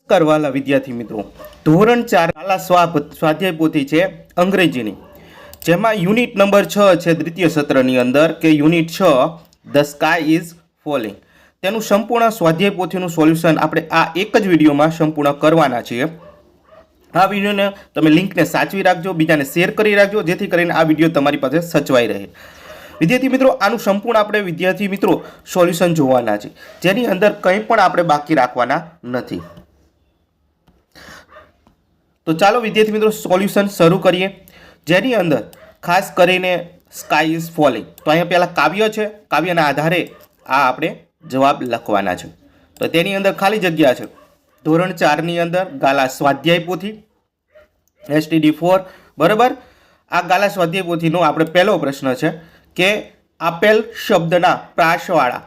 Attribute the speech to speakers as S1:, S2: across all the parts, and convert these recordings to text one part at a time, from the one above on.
S1: નમસ્કાર વાલા વિદ્યાર્થી મિત્રો, ધોરણ 4 શાળા સ્વાધ્યાય પોથી છે અંગ્રેજીની, જેમાં યુનિટ નંબર 6 છે દ્વિતીય સત્રની અંદર કે unit 6 the sky is falling. તેનું સંપૂર્ણ સ્વાધ્યાય પોથીનું સોલ્યુશન આપણે આ એક જ વિડીયોમાં સંપૂર્ણ કરવાના છીએ. આ વિડીયોને તમે લિંકને સાચવી રાખજો, બીજાને શેર કરી રાખજો, જેથી કરીને આ વિડીયો તમારી પાસે સચવાઈ રહે. વિદ્યાર્થી મિત્રો, આનું સંપૂર્ણ આપણે વિદ્યાર્થી મિત્રો સોલ્યુશન જોવાના છે, જેની અંદર કંઈ પણ આપણે બાકી રાખવાના નથી. તો ચાલો વિદ્યાર્થી મિત્રો સોલ્યુશન શરૂ કરીએ, જેની અંદર ખાસ કરીને સ્કાય ઇઝ ફોલિંગ. તો અહીંયા પહેલાં કાવ્ય છે, કાવ્યના આધારે આ આપણે જવાબ લખવાના છે. તો તેની અંદર ખાલી જગ્યા છે ધોરણ 4ની અંદર ગાલા સ્વાધ્યાય પોથી STD4, બરાબર. આ ગાલા સ્વાધ્યાય પોથીનો આપણે પહેલો પ્રશ્ન છે કે આપેલ શબ્દના પ્રાસવાળા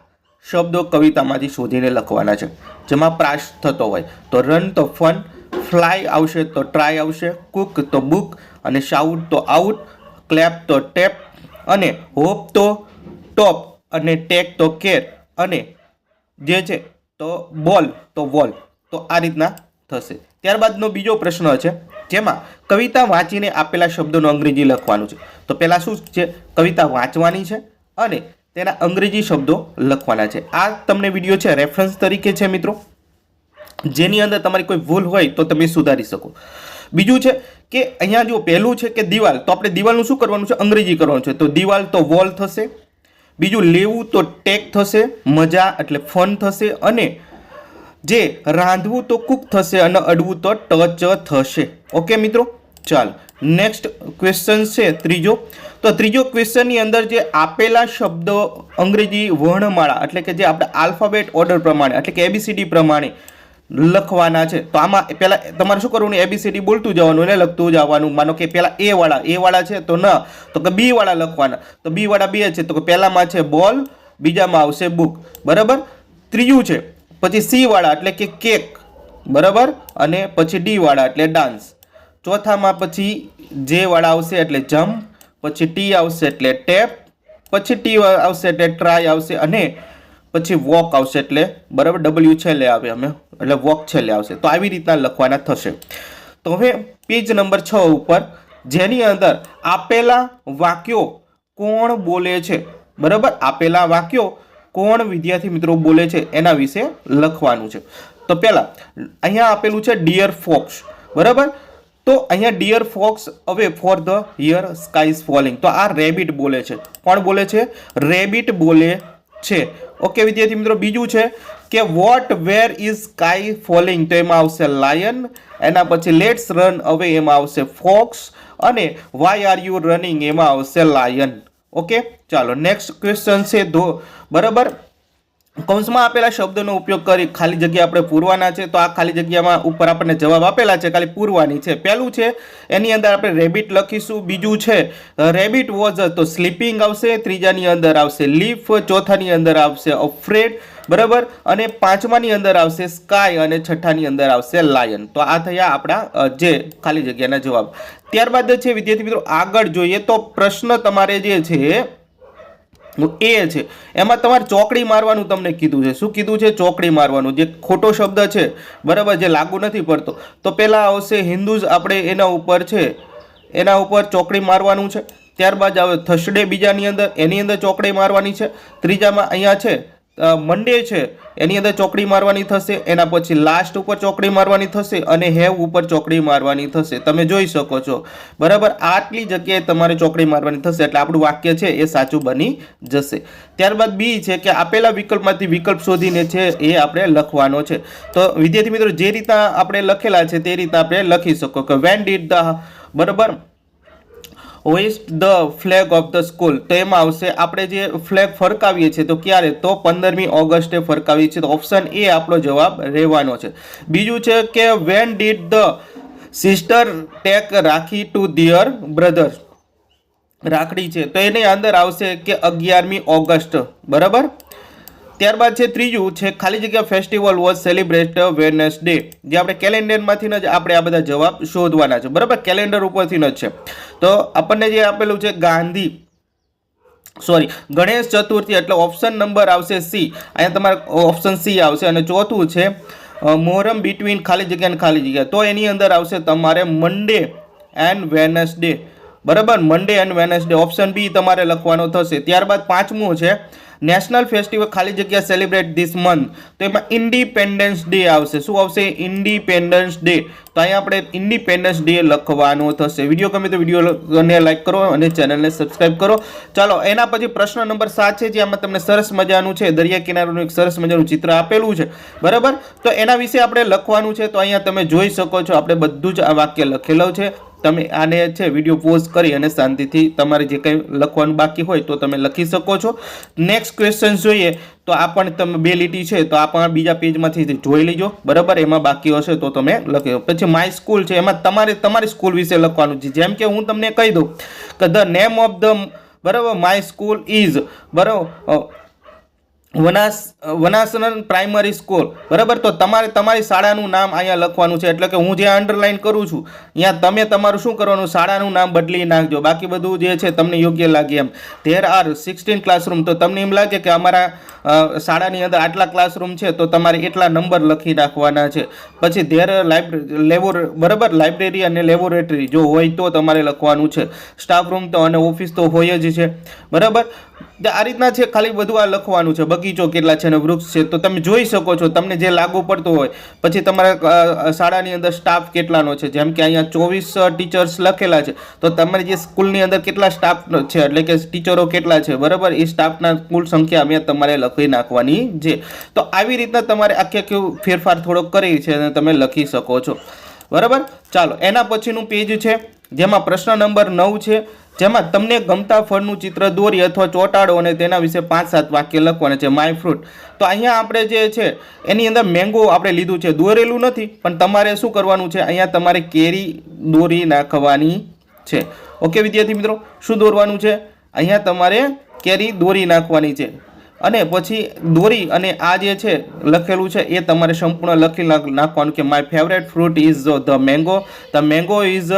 S1: શબ્દો કવિતામાંથી શોધીને લખવાના છે, જેમાં પ્રાસ થતો હોય. તો રન તો ફન, ફ્લાય આવશે તો ટ્રાય આવશે, કુક તો બુક, અને શાઉટ તો આઉટ, ક્લેપ તો ટેપ, અને હોપ તો ટોપ, અને ટેક તો કેર, અને જે છે તો બોલ તો વોલ. તો આ રીતના થશે. ત્યારબાદનો બીજો પ્રશ્ન છે, જેમાં કવિતા વાંચીને આપેલા શબ્દોનું અંગ્રેજી લખવાનું છે. તો પહેલાં શું છે, કવિતા વાંચવાની છે અને તેના અંગ્રેજી શબ્દો લખવાના છે. આ તમને વિડીયો છે રેફરન્સ તરીકે છે મિત્રો, જેની અંદર તમારી કોઈ ભૂલ હોય તો તમે સુધારી શકો. બીજું છે કે અહીંયા જો પહેલું છે કે દિવાલ, તો આપણે દિવાલનું શું કરવાનું છે, અંગ્રેજી કરવાનું છે. તો દિવાલ તો વોલ થશે. બીજું લેવું તો ટેક થશે, મજા એટલે ફન થશે, અને જે રાંધવું તો કુક થશે, અને અડવું તો ટચ થશે. ઓકે મિત્રો, ચાલો નેક્સ્ટ ક્વેશ્ચન છે ત્રીજો. તો ત્રીજો ક્વેશ્ચનની અંદર જે આપેલા શબ્દો અંગ્રેજી વર્ણમાળા એટલે કે જે આપણે આલ્ફાબેટ ઓર્ડર પ્રમાણે એટલે કે ABCD પ્રમાણે લખવાના છે. તો આમાં પહેલાં તમારે શું કરવાનું, ABCD બોલતું જવાનું અને લખતું જવાનું. માનો કે પહેલાં એ વાળા છે તો ન, તો કે બી વાળા લખવાના. તો બી વાળા બે છે, તો કે પહેલામાં છે બોલ, બીજામાં આવશે બુક, બરાબર. ત્રીજું છે પછી સી વાળા એટલે કે કેક, બરાબર, અને પછી ડી વાળા એટલે ડાન્સ. ચોથામાં પછી જે વાળા આવશે એટલે જમ્પ, પછી ટી આવશે એટલે ટેપ, પછી ટી આવશે એટલે ટ્રાય આવશે, અને પછી વોક આવશે એટલે બરાબર W છેલ્લે આવે અમે એટલે વોક છેલ્લે આવશે. તો આવી રીતના લખવાના થશે. તો હવે પેજ નંબર 6 ઉપર જેની અંદર આપેલા વાક્યો કોણ બોલે છે, બરાબર, આપેલા વાક્યો કોણ વિદ્યાર્થી મિત્રો બોલે છે એના વિશે લખવાનું છે. તો પહેલા અહીંયા આપેલું છે ડિયર ફોક્સ, બરાબર. તો અહીંયા ડિયર ફોક્સ હવે for the here sky is falling. તો આ રેબિટ બોલે છે. કોણ બોલે છે? રેબિટ બોલે છે. ઓકે વિદ્યાર્થી મિત્રો, બીજું છે કે what where is sky falling, તો એમાં આવશે લાયન. એના પછી લેટ્સ રન અવે, એમાં આવશે ફોક્સ, અને વાય આર યુ રનિંગ, એમાં આવશે લાયન. ઓકે, ચાલો નેક્સ્ટ ક્વેશ્ચન છે બરાબર. કૌંસમાં આપેલા શબ્દોનો ઉપયોગ કરી ખાલી જગ્યા આપણે પૂરવાના છે. તો આ ખાલી જગ્યામાં ઉપર આપણને જવાબ આપેલા છે, ખાલી પૂરવાની છે. પહેલું છે એની અંદર આપણે રેબિટ લખીશું. બીજું છે રેબિટ વોઝ તો સ્લીપિંગ આવશે. ત્રીજાની અંદર આવશે લીફ. ચોથાની અંદર આવશે અફ્રેડ, બરાબર, અને પાંચમાની અંદર આવશે સ્કાય, અને છઠ્ઠાની અંદર આવશે લાયન. તો આ થયા આપણા જે ખાલી જગ્યાના જવાબ. ત્યારબાદ છે વિદ્યાર્થી મિત્રો આગળ જોઈએ તો પ્રશ્ન તમારે જે છે એ છે એમાં તમારે ચોકડી મારવાનું તમને કીધું છે. શું કીધું છે? ચોકડી મારવાનું. જે ખોટો શબ્દ છે, બરાબર, જે લાગુ નથી પડતો, તો પહેલાં આવશે હિન્દુઝ, આપણે એના ઉપર છે, એના ઉપર ચોકડી મારવાનું છે. ત્યારબાદ આવે થર્સડે બીજાની અંદર, એની અંદર ચોકડી મારવાની છે. ત્રીજામાં અહીંયા છે મંડે છે, એની અંદર ચોકડી મારવાની થશે. એના પછી લાસ્ટ ઉપર ચોકડી મારવાની થશે, અને હેવ ઉપર ચોકડી મારવાની થશે. તમે જોઈ શકો છો, બરાબર. આટલી જગ્યાએ તમારે ચોકડી મારવાની થશે એટલે આપણું વાક્ય છે એ સાચું બની જશે. ત્યારબાદ બી છે કે આપેલા વિકલ્પમાંથી વિકલ્પ શોધીને છે એ આપણે લખવાનો છે. તો વિદ્યાર્થી મિત્રો જે રીતના આપણે લખેલા છે તે રીતના આપણે લખી શકો કે વેન ડીડ ધ, બરાબર, હોઇસ્ટ the flag of the school. તો એમાં આવશે આપણે જે ફ્લેગ ફરકાવીએ છીએ તો ક્યારે, તો 15મી ઓગસ્ટે ફરકાવીએ છીએ. તો ઓપ્શન એ આપણો જવાબ રહેવાનો છે. બીજું છે કે when did the sister take rakhi to their brother, રાખડી છે, તો એની અંદર આવશે કે 11મી ઓગસ્ટ, બરાબર. ત્યારબાદ છે ત્રીજું છે ખાલી જગ્યા ફેસ્ટિવલ વોઝ સેલિબ્રેટ વેનસડે. જે આપણે કેલેન્ડરમાંથી જ આપણે આ બધા જવાબ શોધવાના છે, બરાબર, કેલેન્ડર ઉપરથી જ છે. તો આપણને જે આપેલું છે ગણેશ ચતુર્થી એટલે ઓપ્શન નંબર આવશે સી. અહીંયા તમારે ઓપ્શન સી આવશે. અને ચોથું છે મોહરમ બિટવીન ખાલી જગ્યા અને ખાલી જગ્યા, તો એની અંદર આવશે તમારે મંડે એન્ડ વેનસડે, બરાબર, મંડે એન્ડ વેનસડે, ઓપ્શન બી તમારે લખવાનો થશે. ત્યારબાદ પાંચમું છે નેશનલ ફેસ્ટિવલ ખાલી જગ્યા સેલિબ્રેટ ધીસ મંથ, તો એમાં ઇન્ડિપેન્ડન્સ ડે આવશે. શું આવશે? Independence day. તો અહીંયા આપણે ઇન્ડિપેન્ડન્સ ડે લખવાનો થશે. વિડીયો ગમે તો વિડીયોને લાઈક કરો અને ચેનલને સબસ્ક્રાઈબ કરો. ચાલો એના પછી પ્રશ્ન નંબર 7 છે, જેમાં તમને સરસ મજાનું છે દરિયા કિનારાનું એક સરસ મજાનું ચિત્ર આપેલું છે, બરાબર. તો એના વિશે આપણે લખવાનું છે. તો અહીંયા તમે જોઈ શકો છો આપણે બધું જ આ વાક્ય લખેલું છે. તમે આને છે વિડીયો પોઝ કરી અને શાંતિથી તમારે જે કંઈ લખવાનું બાકી હોય તો તમે લખી શકો છો. નેક્સ્ટ ક્વેશ્ચન જોઈએ તો આ પણ તમે 2 લીટી છે તો આ પણ બીજા પેજમાંથી જોઈ લેજો, બરાબર. એમાં બાકી હશે તો તમે લખી. પછી માય સ્કૂલ છે, એમાં તમારે તમારી સ્કૂલ વિશે લખવાનું છે. જેમ કે હું તમને કહી દઉં કે ધ નેમ ઓફ ધ, બરાબર, માય સ્કૂલ ઇઝ, બરાબર, વનાસનન પ્રાઇમરી સ્કૂલ, બરાબર. તો તમારે તમારી શાળાનું નામ અહીંયા લખવાનું છે. એટલે કે હું જે અંડરલાઈન કરું છું અહીંયા તમે તમારું શું કરવાનું, શાળાનું નામ બદલી નાખજો. બાકી બધું જે છે તમને યોગ્ય લાગે એમ. ધેર આર 16 ક્લાસરૂમ, તો તમને એમ લાગે કે અમારા શાળાની અંદર આટલા ક્લાસરૂમ છે તો તમારે એટલા નંબર લખી નાખવાના છે. પછી ધેર બરાબર, લાઇબ્રેરી અને લેબોરેટરી જો હોય તો તમારે લખવાનું છે. સ્ટાફ રૂમ તો અને ઓફિસ તો હોય જ છે, બરાબર. આ રીતના છે, ખાલી બધું આ લખવાનું છે. બગીચો કેટલા છે અને વૃક્ષ છે તો તમે જોઈ શકો છો તમને જે લાગુ પડતું હોય. પછી તમારા શાળાની અંદર સ્ટાફ કેટલાનો છે, જેમ કે અહીંયા 24 ટીચર્સ લખેલા છે તો તમારી જે સ્કૂલની અંદર કેટલા સ્ટાફ છે એટલે કે ટીચરો કેટલા છે, બરાબર, એ સ્ટાફના કુલ સંખ્યા અમે તમારે લખી નાખવાની છે. તો આવી રીતના તમારે આખે ફેરફાર થોડોક કરી છે અને તમે લખી શકો છો, બરાબર. ચાલો એના પછીનું પેજ છે જેમાં પ્રશ્ન નંબર 9 છે, જેમાં તમને ગમતા ફળનું ચિત્ર દોરી અથવા ચોંટાડો અને તેના વિશે 5-7 વાક્ય લખવાના છે. માય ફ્રૂટ, તો અહીંયા આપણે જે છે એની અંદર મેંગો આપણે લીધું છે, દોરેલું નથી પણ તમારે શું કરવાનું છે, અહીંયા તમારે કેરી દોરી નાખવાની છે. ઓકે વિદ્યાર્થી મિત્રો, શું દોરવાનું છે, અહીંયા તમારે કેરી દોરી નાખવાની છે. અને પછી દોરી અને આ જે છે લખેલું છે એ તમારે સંપૂર્ણ લખી નાખવાનું કે my favourite fruit is the mango, the mango is,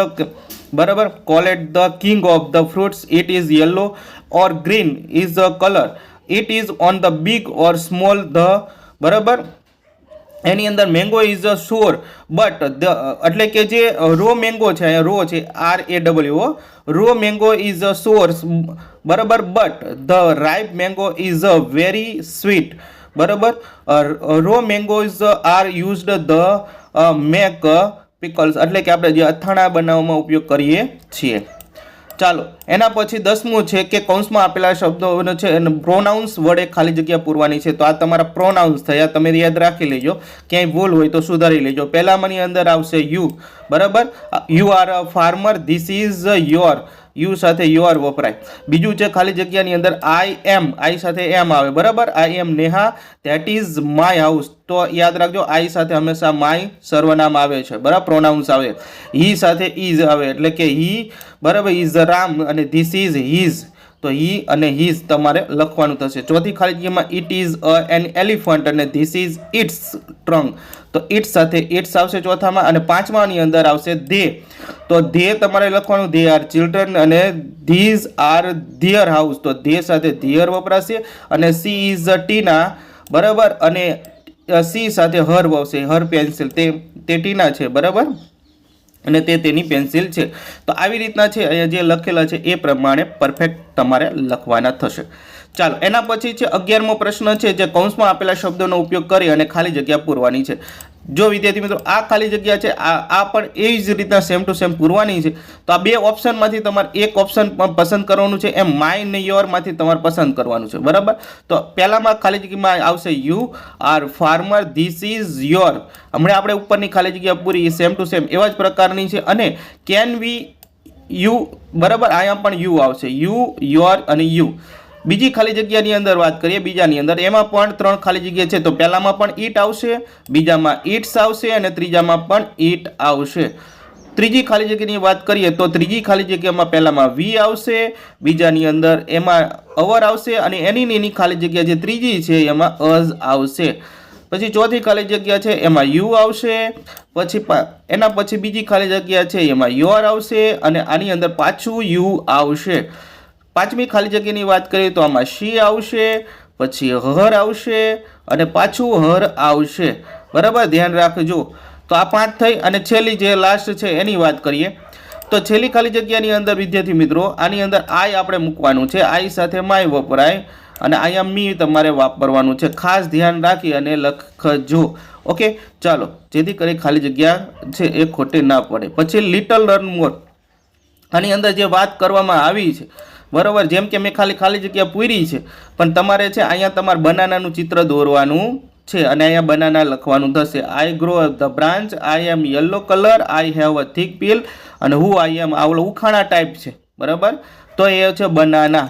S1: બરાબર, called the king of the fruits, it is yellow or green is the colour, it is on the big or small the, બરાબર. એની અંદર mango is a સોર but એટલે કે જે row mango છે, અહીંયા રો છે RAW, raw mango is a sour, બરાબર, but the ripe mango is a very sweet, બરાબર. Raw mangoes are used the make pickles, એટલે કે આપણે જે અથાણા બનાવવામાં ઉપયોગ કરીએ છીએ. ચાલો એના પછી 10મું છે કે કૌંસમાં આપેલા શબ્દોનો છે અને પ્રોનાઉન્સ વડે ખાલી જગ્યા પૂરવાની છે. તો આ તમારા પ્રોનાઉન્સ થયા, તમે યાદ રાખી લેજો, ક્યાંય ભૂલ હોય તો સુધારી લેજો. પહેલામાંની અંદર આવશે યુ, બરાબર, you are a farmer, this is your, you સાથે યોર વપરાય. બીજું છે ખાલી જગ્યાની અંદર આઈ એમ, આઈ સાથે એમ આવે, બરાબર, I am Neha, that is my house. તો યાદ રાખજો આઈ સાથે હંમેશા માય સર્વનામ આવે છે, બરાબર, પ્રોનાઉન્સ આવે. હી સાથે ઇઝ આવે એટલે કે હી, બરાબર, ઇઝ રામ અને ધીસ ઇઝ હિઝ, તો હી અને હિઝ તમારે લખવાનું થશે. ચોથી ખાલી જગ્યામાં ઇટ ઇઝ એન એલિફન્ટ અને ધીસ ઇઝ ઇટ્સ ટ્રંક, તો ઇટ્સ સાથે ઇટ્સ આવશે ચોથામાં. અને પાંચમાની અંદર આવશે ધે, તો ધે તમારે લખવાનું, ધે આર ચિલ્ડ્રન અને ધીઝ આર ધીયર હાઉસ, તો ધે સાથે ધીયર વપરાશે. અને સી ઇઝ ટીના, બરાબર, અને સી સાથે હર આવશે, હર પેન્સિલ, તે ટીના છે, બરાબર, અને તે તેની પેન્સિલ છે. તો આવી રીતના છે અહીંયા જે લખેલા છે એ પ્રમાણે પરફેક્ટ તમારે લખવાના થશે. ચાલો એના પછી છે 11મો પ્રશ્ન છે, જે કૌંસમાં આપેલા શબ્દોનો ઉપયોગ કરી અને ખાલી જગ્યા પૂરવાની છે. જો વિદ્યાર્થી મિત્રો આ ખાલી જગ્યા છે આ પણ એવી જ રીતના સેમ ટુ સેમ પૂરવાની છે. તો આ 2 ઓપ્શનમાંથી તમારે એક ઓપ્શન પસંદ કરવાનું છે, એમ માય ને યોર માંથી તમારે પસંદ કરવાનું છે, બરાબર. તો પહેલામાં ખાલી જગ્યામાં આવશે you are farmer, this is your. હમણાં આપણે ઉપરની ખાલી જગ્યા પૂરી સેમ ટુ સેમ એવા જ પ્રકારની છે. અને કેન વી યુ, બરાબર, અહીંયા પણ યુ આવશે, યુ, યોર અને યુ. બીજી ખાલી જગ્યાની અંદર વાત કરીએ, બીજાની અંદર એમાં પણ 3 ખાલી જગ્યા છે. તો પહેલામાં પણ ઈટ આવશે, બીજામાં ઈટ્સ આવશે અને ત્રીજામાં પણ ઈટ આવશે. ત્રીજી ખાલી જગ્યાની વાત કરીએ તો ત્રીજી ખાલી જગ્યામાં પહેલામાં વી આવશે, બીજાની અંદર એમાં અવર આવશે અને એની ખાલી જગ્યા જે ત્રીજી છે એમાં અઝ આવશે. પછી ચોથી ખાલી જગ્યા છે એમાં યુ આવશે, પછી એના પછી બીજી ખાલી જગ્યા છે એમાં યોર આવશે અને આની અંદર પાછું યુ આવશે. પાંચમી ખાલી જગ્યાની વાત કરીએ તો આમાં શી આવશે, પછી હર આવશે અને પાછું હર આવશે, બરાબર, ધ્યાન રાખજો. તો આ 5 થઈ અને છેલ્લી જે લાસ્ટ છે એની વાત કરીએ. તો છેલ્લી ખાલી જગ્યાની અંદર વિદ્યાર્થી મિત્રો આની અંદર આઈ આપણે મૂકવાનું છે. આઈ સાથે માય વપરાય અને અહીંયા મી તમારે વાપરવાનું છે. ખાસ ધ્યાન રાખી અને લખજો. ઓકે, ચાલો, જેથી કરી ખાલી જગ્યા છે એ ખોટી ના પડે. પછી લિટલ લર્ન મોર, આની અંદર જે વાત કરવામાં આવી છે બરાબર, જેમ કે મેં ખાલી જગ્યા પૂરી છે, પણ તમારે છે અહીંયા તમારે બનાનાનું ચિત્ર દોરવાનું છે અને અહીંયા બનાના લખવાનું થશે. I grow the branch, I am yellow colour, I have a thick peel અને હુ આઈ એમ, આ ઉખાણા ટાઈપ છે બરાબર, તો એ છે બનાના.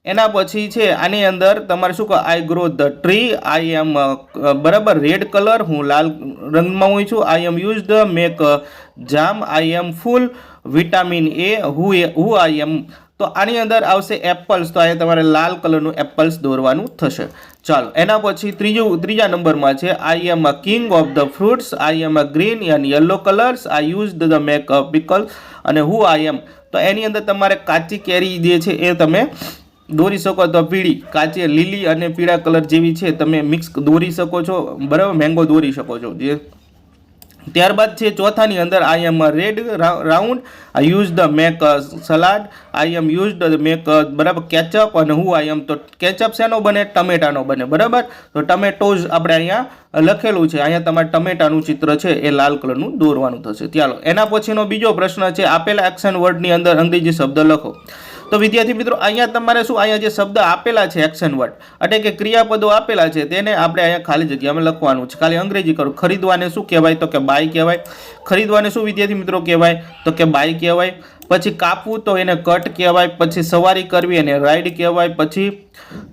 S1: એના પછી છે આની અંદર તમારે શું કહો, I grow the tree, I am બરાબર રેડ કલર, હું લાલ રંગમાં હું છું. I am use the make jam, I am full vitamin A, who I am. તો આની અંદર આવશે એપલ્સ, તો અહીંયા તમારે લાલ કલરનું એપલ્સ દોરવાનું થશે. ચાલો, એના પછી ત્રીજા નંબરમાં છે I am a king of the fruits, I am a green and yellow colours, I use the make pickle અને હુ આઈ એમ. તો એની અંદર તમારે કાચી કેરી જે છે એ તમે દોરી શકો, તો પીળી કાચી લીલી અને પીળા કલર જેવી છે તમે મિક્સ દોરી શકો છો બરાબર, મેંગો દોરી શકો છો. જે ત્યારબાદ છે ચોથાની અંદર I am red round, I use the make salad, I am use the make બરાબર કેચઅપ અને હુ આઈ એમ. તો કેચઅપ શેનો બને, ટમેટાનો બને બરાબર, તો ટમેટોઝ આપણે અહીંયા લખેલું છે. અહીંયા તમારે ટમેટાનું ચિત્ર છે એ લાલ કલરનું દોરવાનું થશે. ચાલો, એના પછીનો બીજો પ્રશ્ન છે આપેલા એક્શન વર્ડની અંદર અંગ્રેજી શબ્દ લખો. તો વિદ્યાર્થી મિત્રો અહીંયા તમારે શું, અહીંયા જે શબ્દ આપેલા છે એક્શન વર્ડ એટલે કે ક્રિયાપદો આપેલા છે તેને આપણે અહીંયા ખાલી જગ્યામાં લખવાનું છે. ખાલી અંગ્રેજી કરું. ખરીદવાને શું કહેવાય, તો કે બાય કહેવાય. ખરીદવાને શું વિદ્યાર્થી મિત્રો કહેવાય, તો કે બાય કહેવાય. પછી કાપવું તો એને કટ કહેવાય. પછી સવારી કરવી એને રાઈડ કહેવાય. પછી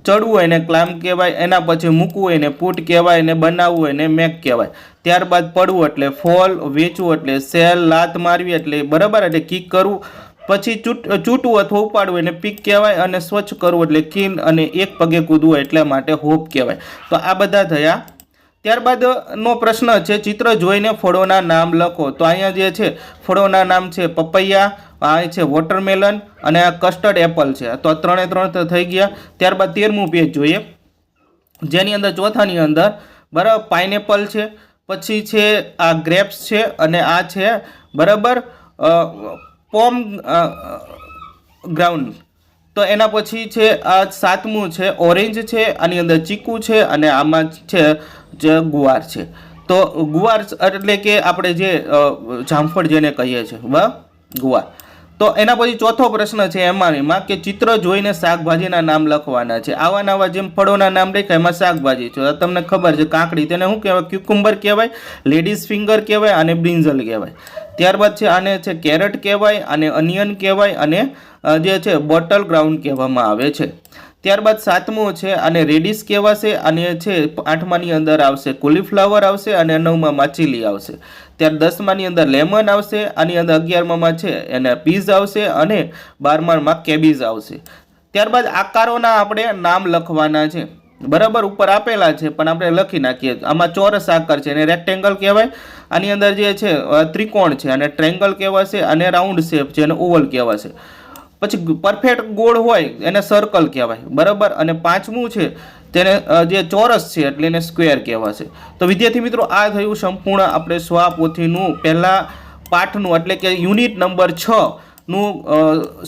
S1: ચડવું એને ક્લાઇમ્બ કહેવાય. એના પછી મૂકવું એને પુટ કહેવાય અને બનાવવું એને મેક કહેવાય. ત્યારબાદ પડવું એટલે ફોલ, વેચવું એટલે સેલ, લાત મારવી એટલે બરાબર એટલે કિક કરવું. પછી ચૂંટવું અથવા ઉપાડવું એને પીક કહેવાય અને સ્વચ્છ કરવું એટલે ક્લીન અને એક પગે કૂદવું એટલે માટે હોપ કહેવાય. તો આ બધા થયા. ત્યારબાદનો પ્રશ્ન છે ચિત્ર જોઈને ફળોના નામ લખો. તો અહીંયા જે છે ફળોના નામ છે પપૈયા, આ છે વોટરમેલન અને આ કસ્ટર્ડ એપલ છે. તો 3 થઈ ગયા. ત્યારબાદ 13મું પેજ જોઈએ, જેની અંદર ચોથાની અંદર બરાબર પાઇનેપલ છે, પછી છે આ ગ્રેપ્સ છે અને આ છે બરાબર પોમ ગ્રાઉન્ડ. તો એના પછી છે આ 7મું છે ઓરેન્જ છે, આની અંદર ચીકુ છે અને આમાં છે જે ગુવાર છે. તો ગુવાર એટલે કે આપણે જે જામફળ જેને કહીએ છીએ ગુવાર. તો એના પછી ચોથો પ્રશ્ન છે એમાં કે ચિત્ર જોઈને શાકભાજીના નામ લખવાના છે. આવા નવા જેમ ફળોના નામ લખ્યા એમાં શાકભાજી છે. તમને ખબર છે કાકડી, તેને શું કહેવાય, ક્યુકુમ્બર કહેવાય, લેડીઝ ફિંગર કહેવાય અને બ્રિંજલ કહેવાય. ત્યારબાદ છે આને છે કેરેટ કહેવાય અને અનિયન કહેવાય અને જે છે બોટલ ગ્રાઉન્ડ કહેવામાં આવે છે. ત્યારબાદ 7મું છે અને રેડિશ કહેવાશે અને છે 8માની અંદર આવશે કોલીફ્લાવર આવશે અને 9માં ચીલી આવશે. ત્યાર 10માની અંદર લેમન આવશે, આની અંદર 11માં છે એને પીઝ આવશે અને 12માં કેબીજ આવશે. ત્યારબાદ આકારોના આપણે નામ લખવાના છે બરાબર, ઉપર આપેલા છે પણ આપણે લખી નાખીએ. આમાં ચોરસ આકાર છે એને રેક્ટેંગલ કહેવાય, આની અંદર જે છે ત્રિકોણ છે અને ટ્રેંગલ કહેવાશે અને રાઉન્ડ શેપ છે એને ઓવલ કહેવાશે. પછી પરફેક્ટ ગોળ હોય એને સર્કલ કહેવાય બરાબર, અને 5મું છે તેને જે ચોરસ છે એટલે એને સ્ક્વેર કહેવાશે. તો વિદ્યાર્થી મિત્રો આ થયું સંપૂર્ણ આપણે સ્વાપોથીનું પહેલા પાઠનું એટલે કે યુનિટ નંબર 6 નું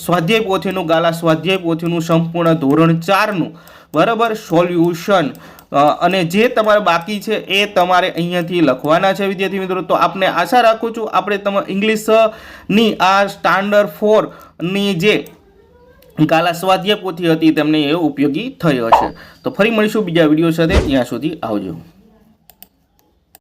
S1: સ્વાધ્યાય પોથીનું ગાલા સ્વાધ્યાય પોથીનું સંપૂર્ણ ધોરણ 4નું બરાબર સોલ્યુશન. અને જે તમારે બાકી છે એ તમારે અહીંયાથી લખવાના છે વિદ્યાર્થી મિત્રો. તો આપને આશા રાખું છું આપણે તમારે ઇંગ્લિશની આ સ્ટાન્ડર્ડ 4ની જે ગાલા સ્વાધ્યાય પોથી હતી તેમને એ ઉપયોગી થઈ હશે. તો ફરી મળીશું બીજા વિડીયો સાથે, ત્યાં સુધી આવજો.